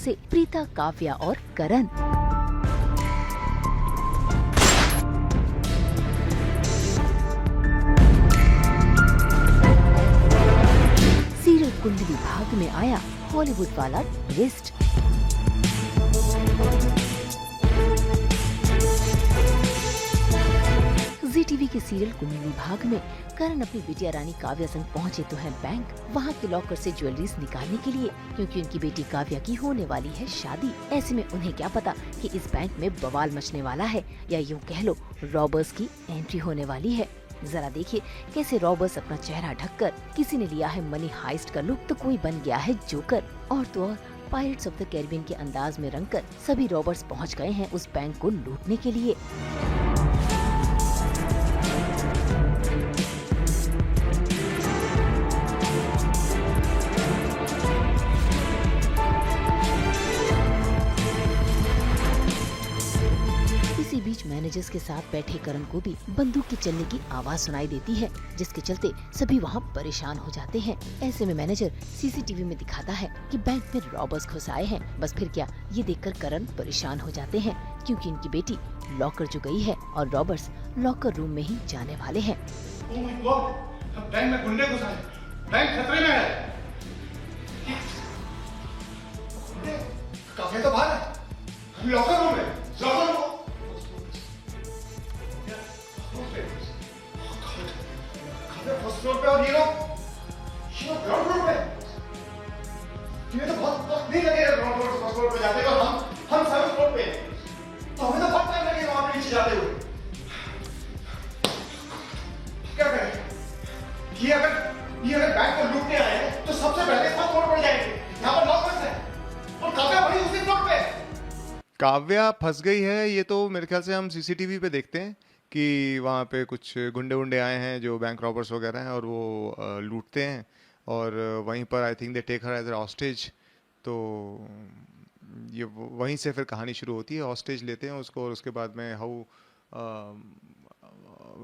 से प्रीता, काव्या और करण। सीरियल कुंडली भाग में आया हॉलीवुड वाला ट्विस्ट। जी टीवी के सीरियल कुंडली भाग में करण अपनी बिटिया रानी काव्या संग पहुंचे तो हैं बैंक, वहां के लॉकर से ज्वेलरीज निकालने के लिए, क्योंकि उनकी बेटी काव्या की होने वाली है शादी। ऐसे में उन्हें क्या पता कि इस बैंक में बवाल मचने वाला है, या यूँ कह लो रॉबर्स की एंट्री होने वाली है। जरा देखिए कैसे रॉबर्स अपना चेहरा ढककर, किसी ने लिया है मनी हाइस्ट का लुक तो कोई बन गया है जोकर, और तो और पायरेट्स ऑफ द कैरिबियन के अंदाज में रंगकर सभी रॉबर्स पहुंच गए हैं उस बैंक को लूटने के लिए। इसी बीच मैनेजर्स के साथ बैठे करण को भी बंदूक के चलने की आवाज सुनाई देती है, जिसके चलते सभी वहां परेशान हो जाते हैं। ऐसे में मैनेजर सीसीटीवी में दिखाता है कि बैंक में रॉबर्स घुस आए हैं। बस फिर क्या, ये देखकर करण परेशान हो जाते हैं, क्योंकि इनकी बेटी लॉकर जो गई है और रॉबर्स लॉकर रूम में ही जाने वाले हैं। ओह माय गॉड, बैंक में गुंडे घुस आए, बैंक खतरे में है। काफी तो बाहर है, लॉकर रूम में, लॉकर रूम। फर्स्ट फ्लोर पे और ये लोग ग्राउंड फ्लोर पे। ये तो बहुत नहीं लगेगा ग्राउंड फ्लोर से फर्स्ट फ्लोर पे जाते हुए, हम सेवंथ फ्लोर पे, तो हमें तो बहुत टाइम लगेगा वहां पे नीचे जाते हुए। क्या करें? ये अगर बैंक को लूटने आए हैं तो सबसे पहले फर्स्ट फ्लोर पर जाएंगे, यहाँ पर लॉकर्स है और काव्या बड़ी उसी फ्लोर पे। काव्या फंस गई है, ये तो मेरे ख्याल से हम सीसीटीवी पे देखते हैं कि वहाँ पे कुछ गुंडे आए हैं जो बैंक रॉबर्स वगैरह हैं और वो लूटते हैं, और वहीं पर I think they take her as hostage. तो ये वहीं से फिर कहानी शुरू होती है, हॉस्टेज लेते हैं उसको, और उसके बाद में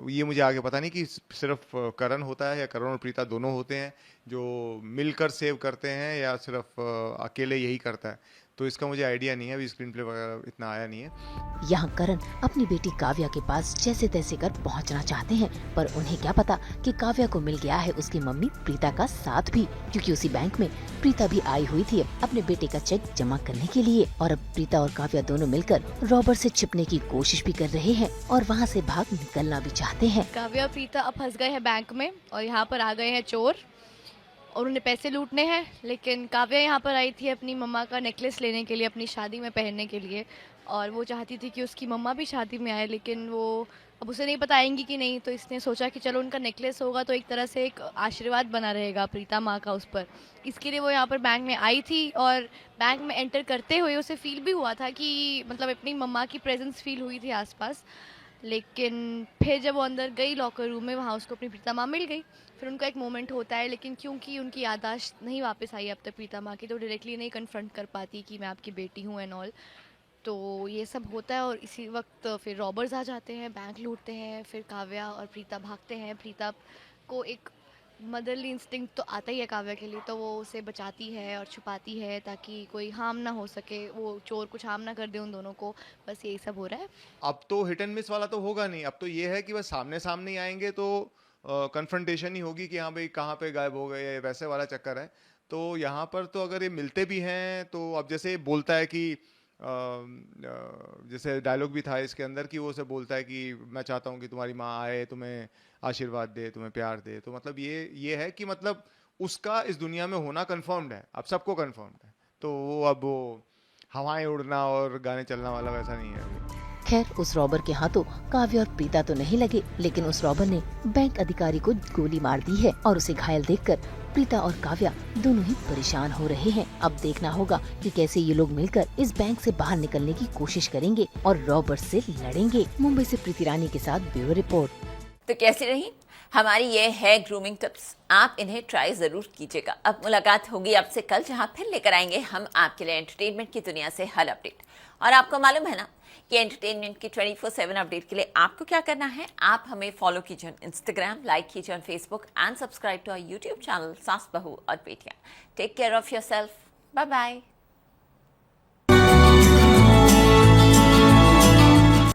ये मुझे आगे पता नहीं कि सिर्फ करण होता है या करण और प्रीता दोनों होते हैं जो मिलकर सेव करते हैं, या सिर्फ अकेले यही करता है, तो इसका मुझे आइडिया नहीं है, अभी स्क्रीन प्ले वगैरह इतना आया नहीं है। यहाँ करण अपनी बेटी काव्या के पास जैसे तैसे कर पहुँचना चाहते हैं, पर उन्हें क्या पता कि काव्या को मिल गया है उसकी मम्मी प्रीता का साथ भी, क्योंकि उसी बैंक में प्रीता भी आई हुई थी अपने बेटे का चेक जमा करने के लिए, और अब प्रीता और काव्या दोनों मिलकर रॉबर्ट से छिपने की कोशिश भी कर रहे हैं और वहाँ से भाग निकलना भी चाहते हैं। काव्या और प्रीता अब फंस गए हैं बैंक में, और यहाँ पर आ गए हैं चोर और उन्हें पैसे लूटने हैं। लेकिन काव्या यहाँ पर आई थी अपनी मम्मा का नेकलेस लेने के लिए, अपनी शादी में पहनने के लिए, और वो चाहती थी कि उसकी मम्मा भी शादी में आए, लेकिन वो अब उसे नहीं पता आएंगी कि नहीं, तो इसने सोचा कि चलो उनका नेकलेस होगा तो एक तरह से एक आशीर्वाद बना रहेगा प्रीता माँ का उस पर। इसके लिए वो यहाँ पर बैंक में आई थी, और बैंक में एंटर करते हुए उसे फील भी हुआ था कि मतलब अपनी मम्मा की प्रेजेंस फील हुई थी आसपास। लेकिन फिर जब वो अंदर गई लॉकर रूम में, वहाँ उसको अपनी प्रीता माँ मिल गई। फिर उनका एक मोमेंट होता है, लेकिन क्योंकि उनकी याददाश्त नहीं वापस आई अब तक प्रीता माँ की, तो डायरेक्टली नहीं कन्फ्रंट कर पाती कि मैं आपकी बेटी हूँ एंड ऑल। तो ये सब होता है, और इसी वक्त फिर रॉबर्स आ जाते हैं, बैंक लूटते हैं, फिर काव्या और प्रीता भागते हैं। प्रीता को एक मदरली इंस्टिंक्ट तो आता ही है काव्या के लिए, तो वो उसे बचाती है और छुपाती है ताकि कोई हार्म ना हो सके, वो चोर कुछ हार्म ना कर दे उन दोनों को। बस यही सब हो रहा है। अब तो हिट एंड मिस वाला तो होगा नहीं, अब तो ये है कि बस सामने सामने ही आएंगे तो कन्फ्रंटेशन ही होगी कि हाँ भाई कहाँ पे गायब हो गए, वैसे वाला चक्कर है। तो यहाँ पर तो अगर ये मिलते भी हैं तो अब जैसे बोलता है कि जैसे डायलॉग भी था इसके अंदर कि वो उसे बोलता है कि मैं चाहता हूँ कि तुम्हारी माँ आए, तुम्हें आशीर्वाद दे, तुम्हें प्यार दे, तो मतलब ये है कि मतलब उसका इस दुनिया में होना कन्फर्म्ड है, अब सबको कन्फर्म्ड है, तो वो अब वो हवाएं उड़ना और गाने चलना वाला वैसा नहीं है अभी। खैर उस रॉबर के हाथों काव्या और प्रीता तो नहीं लगे, लेकिन उस रॉबर ने बैंक अधिकारी को गोली मार दी है, और उसे घायल देखकर प्रीता और काव्या दोनों ही परेशान हो रहे हैं। अब देखना होगा कि कैसे ये लोग मिलकर इस बैंक से बाहर निकलने की कोशिश करेंगे और रॉबर से लड़ेंगे। मुंबई से प्रीति रानी के साथ ब्यूरो रिपोर्ट। तो कैसी रही हमारी ये है ग्रूमिंग टिप्स, आप इन्हें ट्राई जरूर कीजिएगा। अब मुलाकात होगी आपसे कल, जहां फिर लेकर आएंगे हम आपके लिए एंटरटेनमेंट की दुनिया से हर अपडेट। और आपको मालूम है ना कि एंटरटेनमेंट की 24/7 अपडेट के लिए आपको क्या करना है, आप हमें फॉलो कीजिए ऑन इंस्टाग्राम, लाइक कीजिए on Facebook and subscribe to our YouTube channel Saas Bahu aur Betiyaan. Take care of yourself, bye bye.